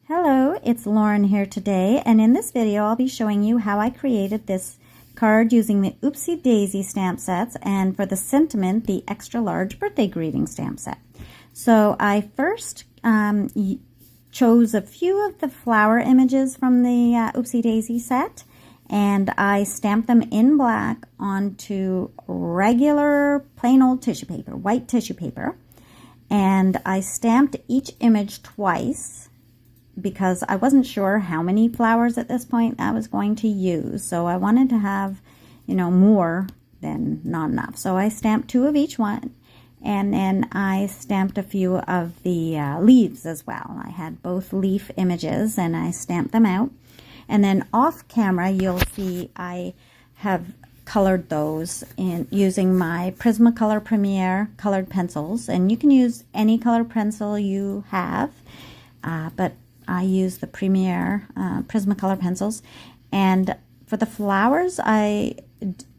Hello, it's Lauren here today, and in this video I'll be showing you how I created this card using the Oopsie Daisy stamp sets, and for the sentiment, the extra large birthday greeting stamp set. So I first chose a few of the flower images from the Oopsie Daisy set, and I stamped them in black onto regular plain old tissue paper, white tissue paper, and I stamped each image twice because I wasn't sure how many flowers at this point I was going to use. So I wanted to have, you know, more than not enough. So I stamped 2 of each one, and then I stamped a few of the leaves as well. I had both leaf images and I stamped them out. And then off camera, you'll see I have colored those in using my Prismacolor Premier colored pencils. And you can use any color pencil you have, but I use the Premier Prismacolor pencils. And for the flowers, I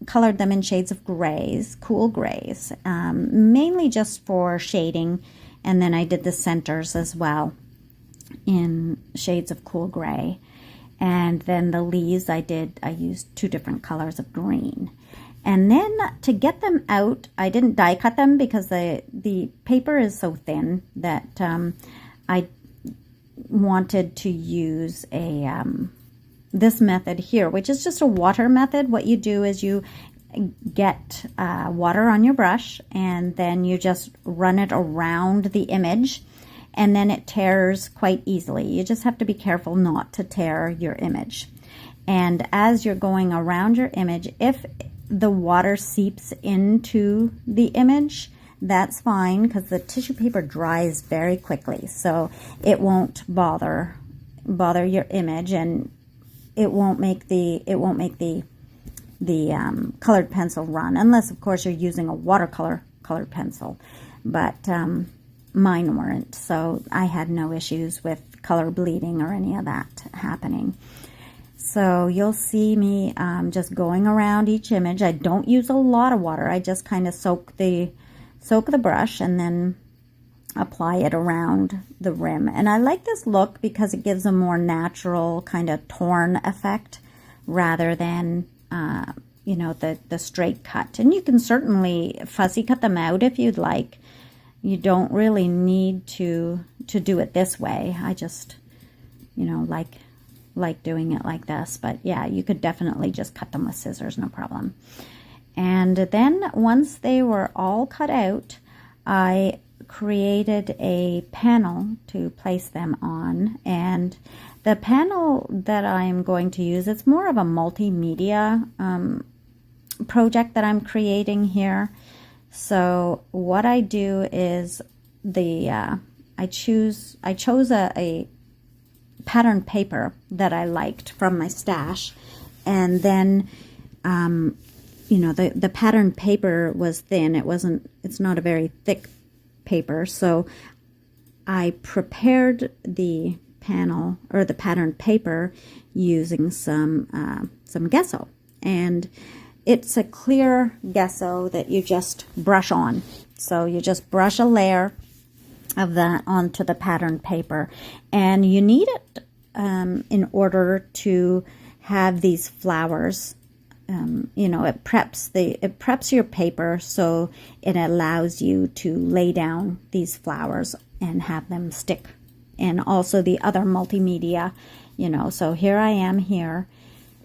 colored them in shades of grays, cool grays, mainly just for shading. And then I did the centers as well in shades of cool gray. And then the leaves I used 2 different colors of green. And then to get them out, I didn't die cut them because the paper is so thin that I wanted to use a this method here, which is just a water method. What you do is you get water on your brush, and then you just run it around the image, and then it tears quite easily. You just have to be careful not to tear your image. And as you're going around your image, if the water seeps into the image, that's fine, because the tissue paper dries very quickly, so it won't bother your image, and it won't make the colored pencil run, unless of course you're using a watercolor colored pencil. But mine weren't, so I had no issues with color bleeding or any of that happening. So you'll see me just going around each image. I don't use a lot of water. I just kind of soak the brush and then apply it around the rim. And I like this look because it gives a more natural kind of torn effect rather than you know, the straight cut. And you can certainly fussy cut them out if you'd like. You don't really need to do it this way. I just, you know, like doing it like this. But yeah, you could definitely just cut them with scissors, no problem. And then once they were all cut out, I created a panel to place them on. And the panel that I'm going to use, it's more of a multimedia project that I'm creating here. So what I do is I chose a pattern paper that I liked from my stash, and then you know, the pattern paper was thin. It's not a very thick paper, so I prepared the panel or the pattern paper using some gesso, and it's a clear gesso that you just brush on. So you just brush a layer of that onto the pattern paper, and you need it in order to have these flowers. You know, it preps your paper, so it allows you to lay down these flowers and have them stick. And also the other multimedia, you know. So here I am here,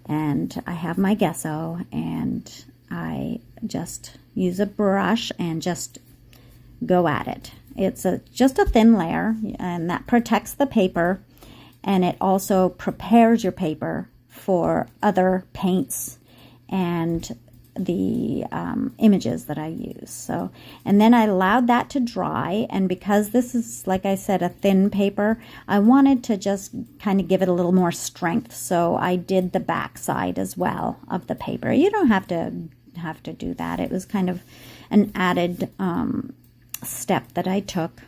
and I have my gesso, and I just use a brush and just go at it. It's just a thin layer, and that protects the paper, and it also prepares your paper for other paints and the images that I use. So, and then I allowed that to dry, and because this is, like I said, a thin paper, I wanted to just kind of give it a little more strength, so I did the back side as well of the paper. You don't have to do that. It was kind of an added step that I took.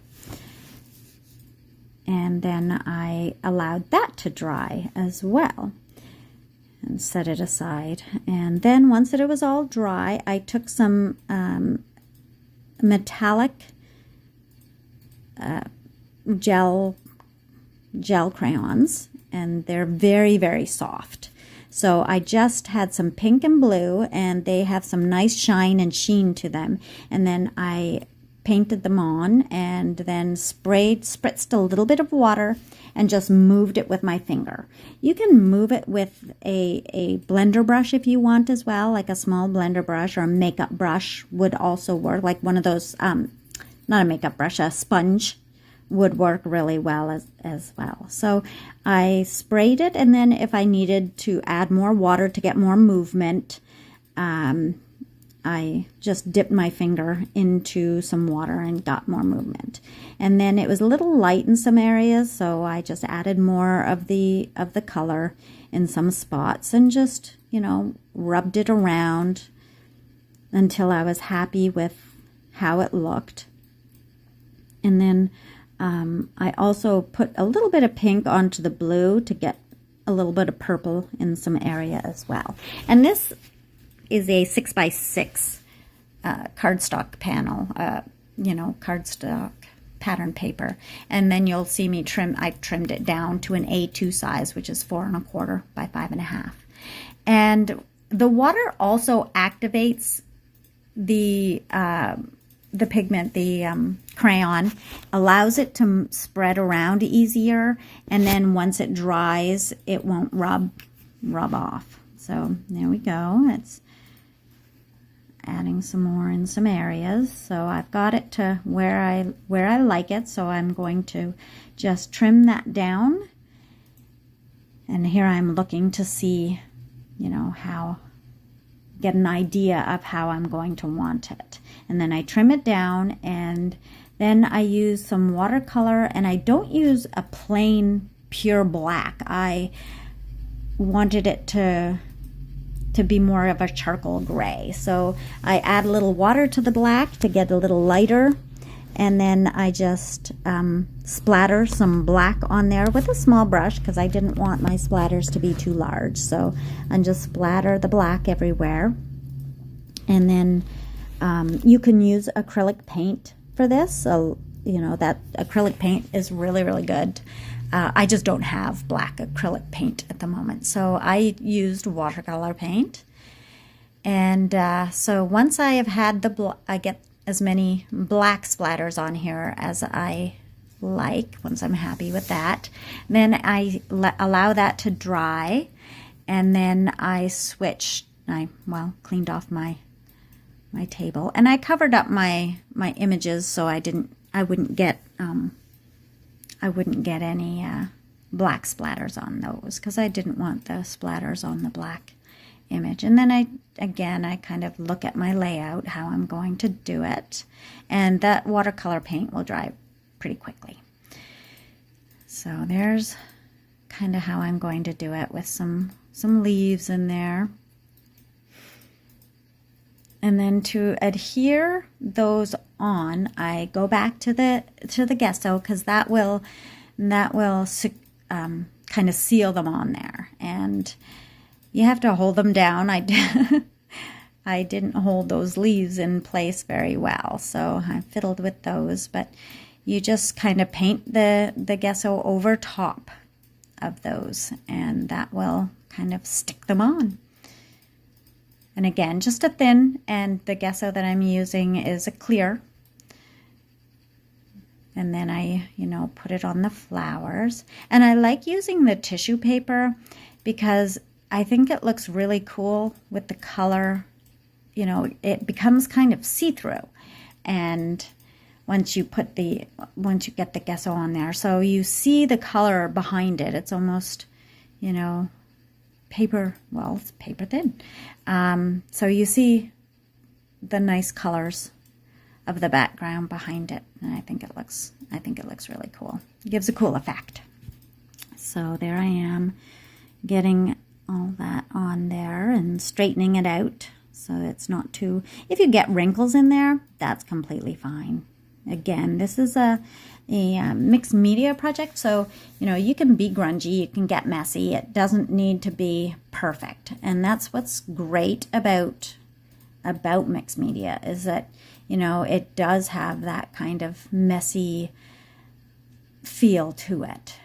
And then I allowed that to dry as well. and set it aside. And then once it was all dry, I took some metallic gel crayons, and they're very, very soft. So I just had some pink and blue, and they have some nice shine and sheen to them. And then I painted them on, and then spritzed a little bit of water and just moved it with my finger. You can move it with a blender brush if you want as well, like a small blender brush, or a makeup brush would also work, like one of those, not a makeup brush, a sponge would work really well as well. So I sprayed it, and then if I needed to add more water to get more movement, I just dipped my finger into some water and got more movement. And then it was a little light in some areas, so I just added more of the color in some spots and just, you know, rubbed it around until I was happy with how it looked. And then I also put a little bit of pink onto the blue to get a little bit of purple in some area as well. And this is a 6x6 cardstock panel, you know, cardstock pattern paper. And then you'll see me I trimmed it down to an A2 size, which is 4 1/4 by 5 1/2. And the water also activates the pigment, the crayon, allows it to spread around easier, and then once it dries, it won't rub off. So there we go. It's adding some more in some areas. So I've got it to where I like it. So I'm going to just trim that down. And here I'm looking to see, you know, get an idea of how I'm going to want it. And then I trim it down, and then I use some watercolor, and I don't use a plain pure black. I wanted it to be more of a charcoal gray. So I add a little water to the black to get a little lighter, and then I just splatter some black on there with a small brush because I didn't want my splatters to be too large. So I just splatter the black everywhere. And then you can use acrylic paint for this. So, you know, that acrylic paint is really, really good. I just don't have black acrylic paint at the moment, so I used watercolor paint. And so once I have had I get as many black splatters on here as I like, once I'm happy with that, then I allow that to dry, and then I cleaned off my table, and I covered up my images so I wouldn't get any black splatters on those, because I didn't want the splatters on the black image. And then I kind of look at my layout, how I'm going to do it, and that watercolor paint will dry pretty quickly. So there's kind of how I'm going to do it, with some leaves in there. And then to adhere those on, I go back to the gesso, because that will kind of seal them on there. And you have to hold them down. I didn't hold those leaves in place very well, so I fiddled with those. But you just kind of paint the gesso over top of those, and that will kind of stick them on. And again, just a thin, and the gesso that I'm using is a clear. And then I, put it on the flowers. And I like using the tissue paper because I think it looks really cool with the color. It becomes kind of see-through. And once you get the gesso on there, so you see the color behind it. It's almost, paper, well, it's paper thin. So you see the nice colors of the background behind it, and I think it looks really cool. It gives a cool effect. So there I am, getting all that on there and straightening it out so it's not too. If you get wrinkles in there, that's completely fine. Again, this is a mixed media project, so you can be grungy, you can get messy. It doesn't need to be perfect, and that's what's great about mixed media, is that it does have that kind of messy feel to it.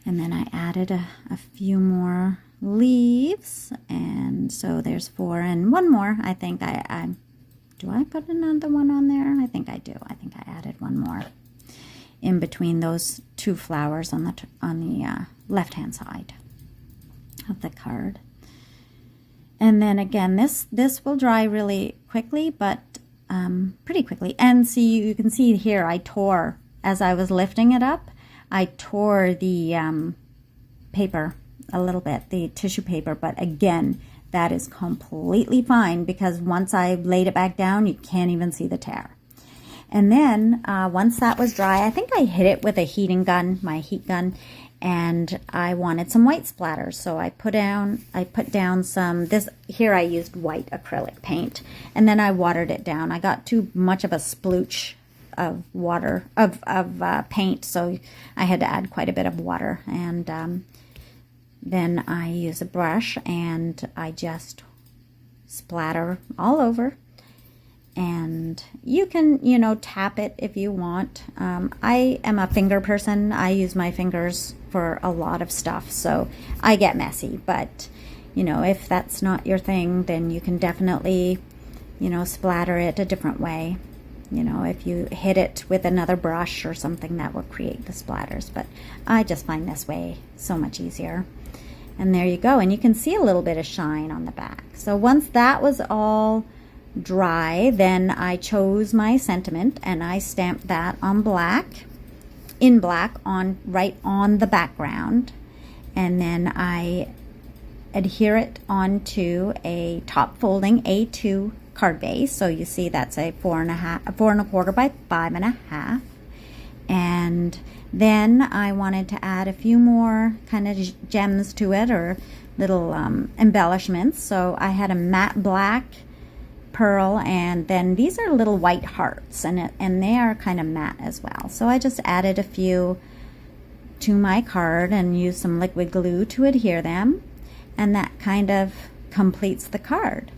And then I added a few more leaves, and so there's 4 and one more. I think do I put another one on there? I think I do. I think I added one more in between those 2 flowers on the left-hand side of the card. And then again, this will dry really quickly, but pretty quickly. And see, you can see here, I tore, as I was lifting it up, I tore the paper a little bit, the tissue paper, but again, that is completely fine, because once I laid it back down, you can't even see the tear. And then once that was dry, I think I hit it with a heating gun, my heat gun, and I wanted some white splatters. So I put down some, here I used white acrylic paint, and then I watered it down. I got too much of a splooch of water, of paint, so I had to add quite a bit of water. And then I use a brush and I just splatter all over. And you can, tap it if you want. I am a finger person. I use my fingers for a lot of stuff, so I get messy. But, if that's not your thing, then you can definitely, splatter it a different way. If you hit it with another brush or something, that will create the splatters. But I just find this way so much easier. And there you go. And you can see a little bit of shine on the back. So once that was all dry, then I chose my sentiment and I stamped that on black, right on the background, and then I adhere it onto a top folding A2 card base. So you see that's a 4.25 by 5.5, and then I wanted to add a few more kind of gems to it, or little embellishments. So I had a matte black pearl, and then these are little white hearts, and they are kind of matte as well. So I just added a few to my card and used some liquid glue to adhere them, and that kind of completes the card.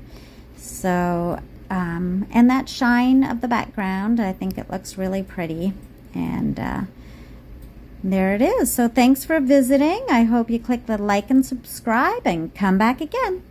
So and that shine of the background, I think it looks really pretty, and there it is. So thanks for visiting. I hope you click the like and subscribe and come back again.